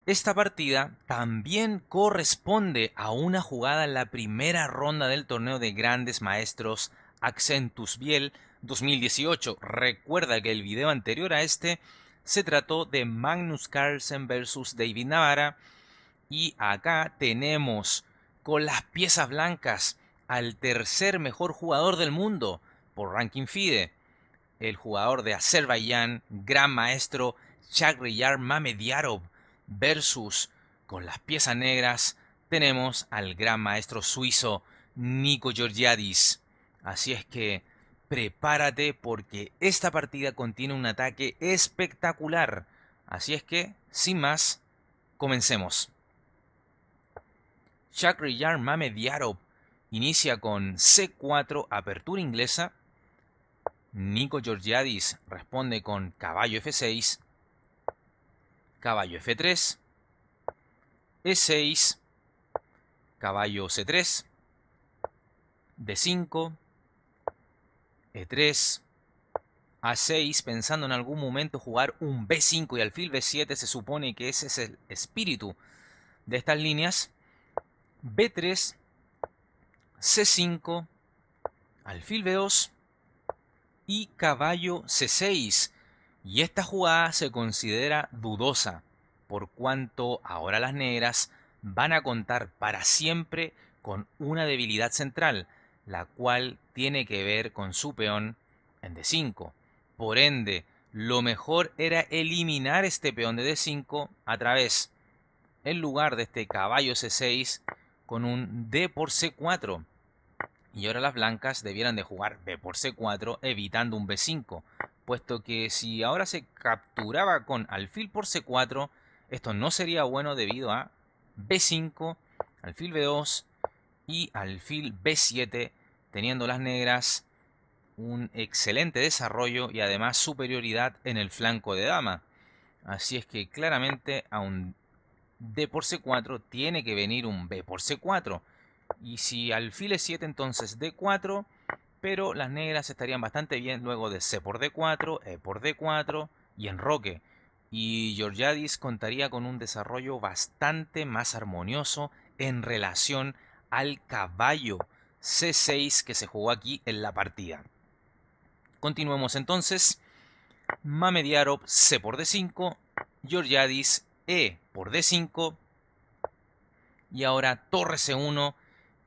Esta partida también corresponde a una jugada en la primera ronda del torneo de grandes maestros Accentus Biel 2018. Recuerda que el video anterior a este se trató de Magnus Carlsen versus David Navarra. Y acá tenemos con las piezas blancas al tercer mejor jugador del mundo por ranking FIDE, el jugador de Azerbaiyán, gran maestro Shahryar Mamediarov, versus con las piezas negras tenemos al gran maestro suizo Nico Georgiadis. Así es que prepárate porque esta partida contiene un ataque espectacular. Así es que, sin más, comencemos. Shahryar Mamediarov inicia con C4, apertura inglesa. Nico Georgiadis responde con caballo F6, caballo F3, E6, caballo C3, D5, E3, A6, pensando en algún momento jugar un B5 y alfil B7, se supone que ese es el espíritu de estas líneas. B3, C5, alfil B2 y caballo C6. Y esta jugada se considera dudosa, por cuanto ahora las negras van a contar para siempre con una debilidad central, la cual tiene que ver con su peón en D5. Por ende, lo mejor era eliminar este peón de D5 a través, en lugar de este caballo C6, con un D por C4. Y ahora las blancas debieran de jugar B por C4 evitando un B5, puesto que si ahora se capturaba con alfil por C4, esto no sería bueno debido a B5, alfil B2 y alfil B7, teniendo las negras un excelente desarrollo y además superioridad en el flanco de dama. Así es que claramente a un D por C4 tiene que venir un B por C4. Y si alfil E7, entonces D4, pero las negras estarían bastante bien luego de C por D4, E por D4 y enroque. Y Georgiadis contaría con un desarrollo bastante más armonioso en relación al caballo C6 que se jugó aquí en la partida. Continuemos entonces. Mamediarov C por D5, Georgiadis E por D5 y ahora torre C1.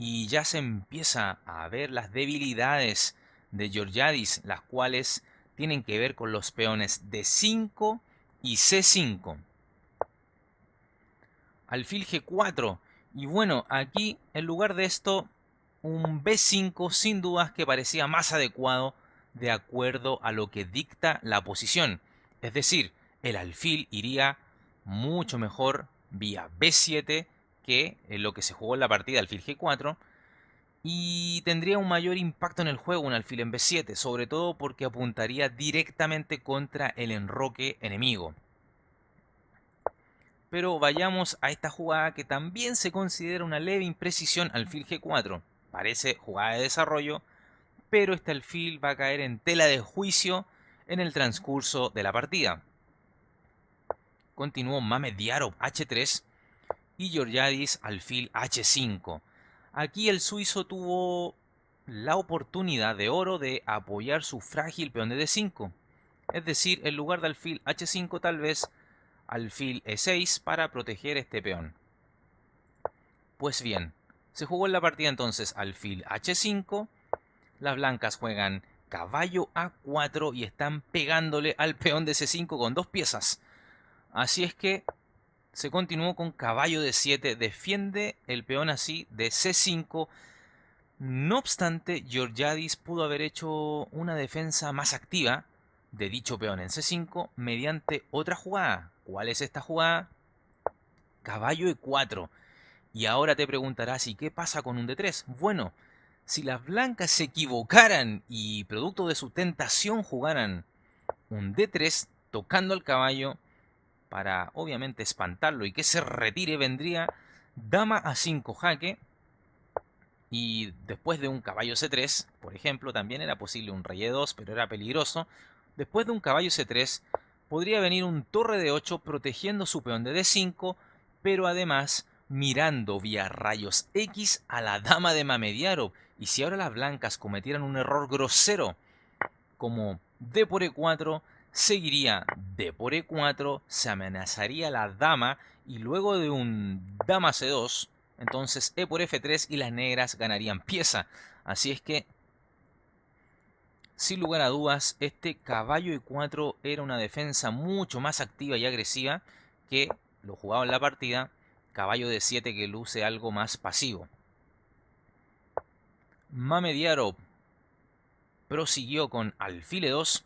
Y ya se empieza a ver las debilidades de Georgiadis, las cuales tienen que ver con los peones D5 y C5. Alfil G4. Y bueno, aquí en lugar de esto, un B5 sin dudas que parecía más adecuado de acuerdo a lo que dicta la posición. Es decir, el alfil iría mucho mejor vía B7 que lo que se jugó en la partida alfil G4. Y tendría un mayor impacto en el juego un alfil en B7, sobre todo porque apuntaría directamente contra el enroque enemigo. Pero vayamos a esta jugada que también se considera una leve imprecisión alfil G4. Parece jugada de desarrollo, pero este alfil va a caer en tela de juicio en el transcurso de la partida. Continuó Mamediarov H3 y Georgiadis alfil H5. Aquí el suizo tuvo la oportunidad de oro de apoyar su frágil peón de D5. Es decir, en lugar de alfil H5 tal vez alfil E6 para proteger este peón. Pues bien, se jugó en la partida entonces alfil H5. Las blancas juegan caballo A4 y están pegándole al peón de C5 con dos piezas. Así es que se continuó con caballo D7, defiende el peón así de C5. No obstante, Georgiadis pudo haber hecho una defensa más activa de dicho peón en C5 mediante otra jugada. ¿Cuál es esta jugada? Caballo E4. Y ahora te preguntarás, ¿y qué pasa con un D3? Bueno, si las blancas se equivocaran y producto de su tentación jugaran un D3 tocando al caballo, para obviamente espantarlo y que se retire, vendría dama A5 jaque. Y después de un caballo C3, por ejemplo, también era posible un rey E2, pero era peligroso. Después de un caballo C3, podría venir un torre D8 protegiendo su peón de D5 pero además mirando vía rayos X a la dama de Mamediarov. Y si ahora las blancas cometieran un error grosero, como d por e4, seguiría d por e4, se amenazaría la dama y luego de un dama c2, entonces e por f3 y las negras ganarían pieza. Así es que, sin lugar a dudas, este caballo e4 era una defensa mucho más activa y agresiva que lo jugado en la partida caballo d7, que luce algo más pasivo. Mamediarov prosiguió con alfil e2,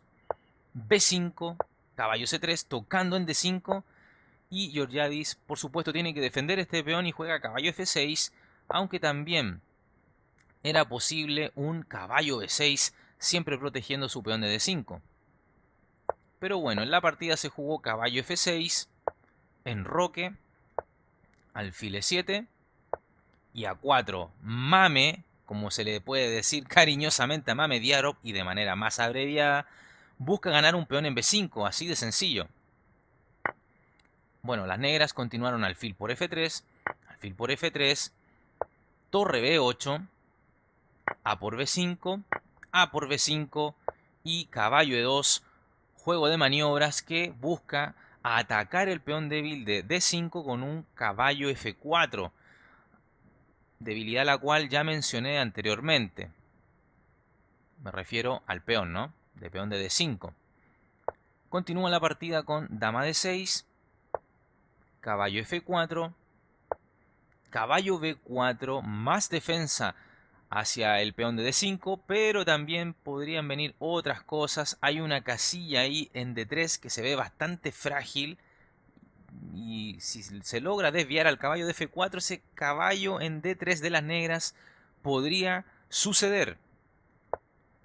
b5, caballo c3, tocando en d5, y Georgiadis, por supuesto, tiene que defender este peón y juega caballo f6, aunque también era posible un caballo b6, siempre protegiendo su peón de d5. Pero bueno, en la partida se jugó caballo f6, enroque, alfil e7 y a4, mame, como se le puede decir cariñosamente a Mamediarov y de manera más abreviada, busca ganar un peón en b5, así de sencillo. Bueno, las negras continuaron alfil por f3, torre b8, a por b5, a por b5 y caballo e2, juego de maniobras que busca atacar el peón débil de d5 con un caballo f4, debilidad la cual ya mencioné anteriormente. Me refiero al peón, ¿no? De peón de d5. Continúa la partida con dama d6, caballo f4, caballo b4, más defensa hacia el peón de d5, pero también podrían venir otras cosas. Hay una casilla ahí en d3 que se ve bastante frágil, y si se logra desviar al caballo de f4, ese caballo en d3 de las negras podría suceder.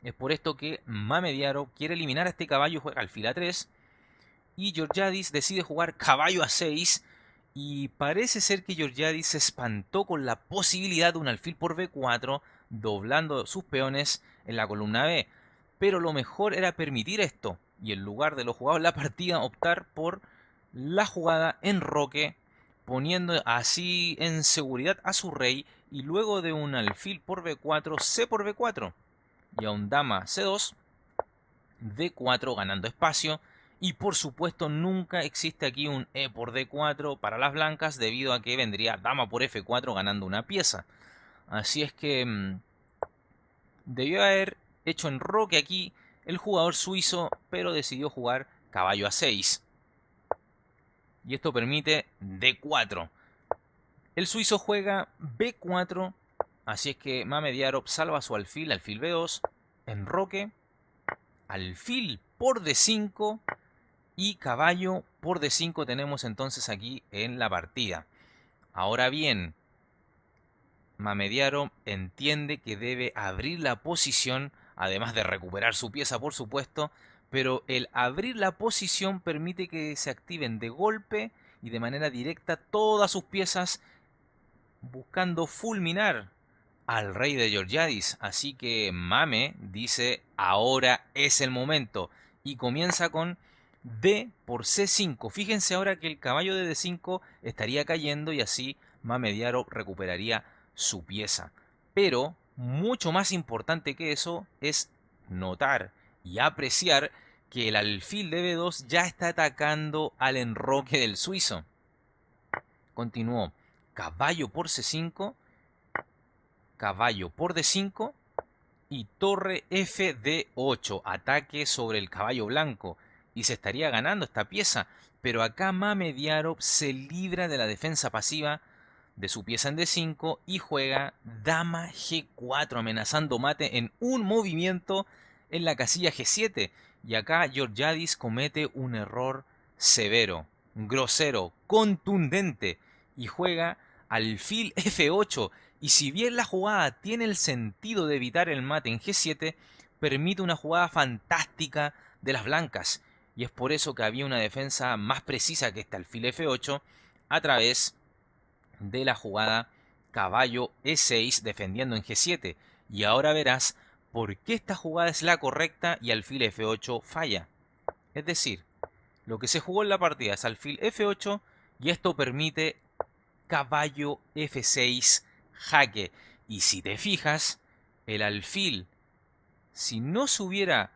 Es por esto que Mamediarov quiere eliminar a este caballo y juega alfil a3, y Georgiadis decide jugar caballo a6, y parece ser que Georgiadis se espantó con la posibilidad de un alfil por b4, doblando sus peones en la columna B. Pero lo mejor era permitir esto, y en lugar de lo jugado en la partida, optar por la jugada enroque, poniendo así en seguridad a su rey, y luego de un alfil por b4, c por b4, y a un dama c2, d4 ganando espacio. Y por supuesto nunca existe aquí un e por d4 para las blancas, debido a que vendría dama por f4 ganando una pieza. Así es que debió haber hecho enroque aquí el jugador suizo, pero decidió jugar caballo a6. Y esto permite d4. El suizo juega b4, así es que Mamediarov salva su alfil, alfil b2, enroque, alfil por d5 y caballo por d5 tenemos entonces aquí en la partida. Ahora bien, Mamediarov entiende que debe abrir la posición, además de recuperar su pieza por supuesto, pero el abrir la posición permite que se activen de golpe y de manera directa todas sus piezas, buscando fulminar al rey de Georgiadis. Así que Mame dice, ahora es el momento, y comienza con d por c5. Fíjense ahora que el caballo de d5 estaría cayendo y así Mamediarov recuperaría su pieza. Pero mucho más importante que eso es notar y apreciar que el alfil de b2 ya está atacando al enroque del suizo. Continuó caballo por c5, caballo por d5 y torre f d8, ataque sobre el caballo blanco, y se estaría ganando esta pieza. Pero acá Mamediarov se libra de la defensa pasiva de su pieza en d5 y juega dama g4, amenazando mate en un movimiento en la casilla g7. Y acá Georgiadis comete un error severo, grosero, contundente, y juega alfil f8. Y si bien la jugada tiene el sentido de evitar el mate en g7, permite una jugada fantástica de las blancas. Y es por eso que había una defensa más precisa que este alfil f8 a través de la jugada caballo e6 defendiendo en g7. Y ahora verás por qué esta jugada es la correcta y alfil f8 falla. Es decir, lo que se jugó en la partida es alfil f8 y esto permite caballo F6 jaque. Y si te fijas, el alfil, si no se hubiera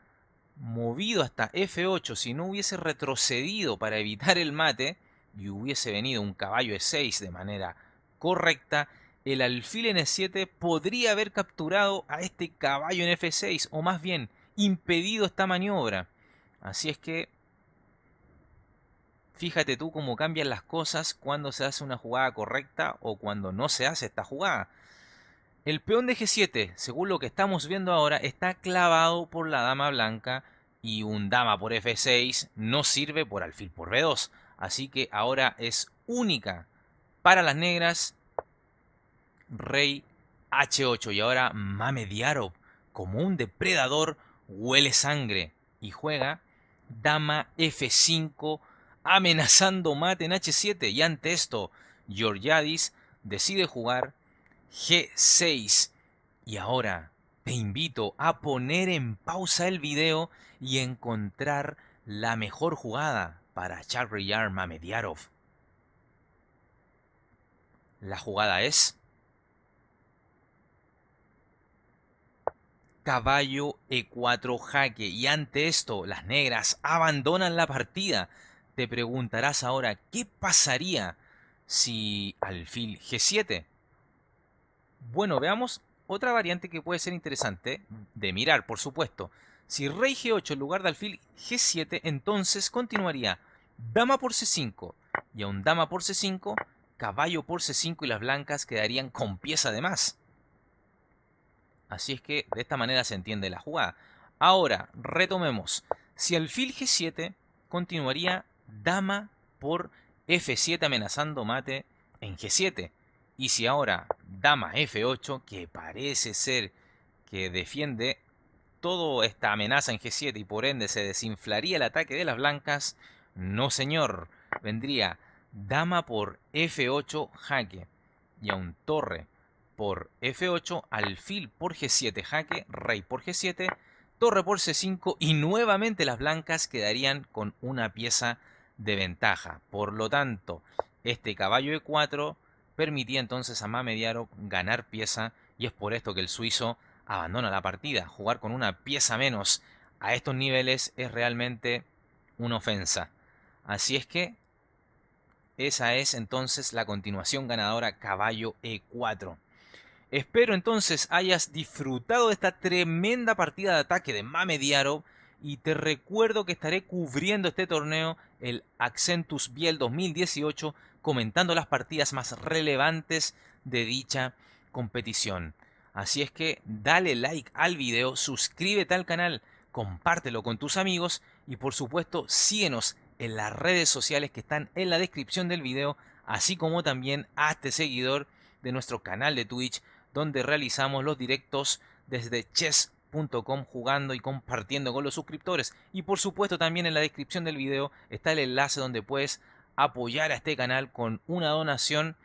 movido hasta F8, si no hubiese retrocedido para evitar el mate y hubiese venido un caballo E6 de manera correcta, el alfil en E7 podría haber capturado a este caballo en F6, o más bien impedido esta maniobra. Así es que fíjate tú cómo cambian las cosas cuando se hace una jugada correcta o cuando no se hace esta jugada. El peón de G7, según lo que estamos viendo ahora, está clavado por la dama blanca y un dama por F6 no sirve por alfil por B2. Así que ahora es única para las negras rey H8. Y ahora Mamediarov, como un depredador, huele sangre y juega dama F5 amenazando mate en H7. Y ante esto, Georgiadis decide jugar G6. Y ahora te invito a poner en pausa el video y encontrar la mejor jugada para Shahryar Mamediarov. La jugada es caballo E4 jaque. Y ante esto, las negras abandonan la partida. Te preguntarás ahora, ¿qué pasaría si alfil G7? Bueno, veamos otra variante que puede ser interesante de mirar, por supuesto. Si rey G8 en lugar de alfil G7, entonces continuaría dama por C5. Y a un dama por C5, caballo por C5 y las blancas quedarían con pieza de más. Así es que de esta manera se entiende la jugada. Ahora, retomemos. Si alfil G7, continuaría dama por F7 amenazando mate en G7. Y si ahora dama F8, que parece ser que defiende toda esta amenaza en G7 y por ende se desinflaría el ataque de las blancas, no señor, vendría dama por F8 jaque y a un torre por F8, alfil por G7 jaque, rey por G7, torre por C5 y nuevamente las blancas quedarían con una pieza de ventaja. Por lo tanto, este caballo E4 permitía entonces a Mamediarov ganar pieza y es por esto que el suizo abandona la partida. Jugar con una pieza menos a estos niveles es realmente una ofensa. Así es que esa es entonces la continuación ganadora, caballo E4. Espero entonces hayas disfrutado de esta tremenda partida de ataque de Mamediarov y te recuerdo que estaré cubriendo este torneo, el Accentus Biel 2018, comentando las partidas más relevantes de dicha competición. Así es que dale like al video, suscríbete al canal, compártelo con tus amigos y por supuesto síguenos en las redes sociales que están en la descripción del video, así como también hazte seguidor de nuestro canal de Twitch, donde realizamos los directos desde chess.com jugando y compartiendo con los suscriptores. Y por supuesto también en la descripción del video está el enlace donde puedes apoyar a este canal con una donación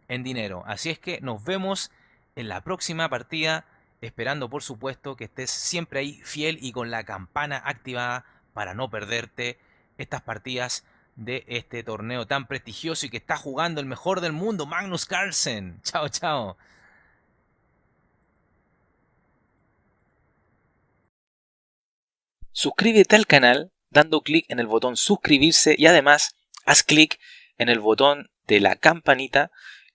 en dinero. Así es que nos vemos en la próxima partida, esperando por supuesto que estés siempre ahí fiel y con la campana activada para no perderte estas partidas de este torneo tan prestigioso y que está jugando el mejor del mundo, Magnus Carlsen. Chao, chao. Suscríbete al canal dando clic en el botón suscribirse y además haz clic en el botón de la campanita,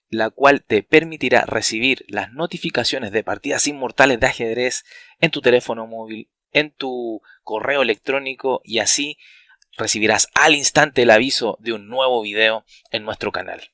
la cual te permitirá recibir las notificaciones de partidas inmortales de ajedrez en tu teléfono móvil, en tu correo electrónico y así recibirás al instante el aviso de un nuevo video en nuestro canal.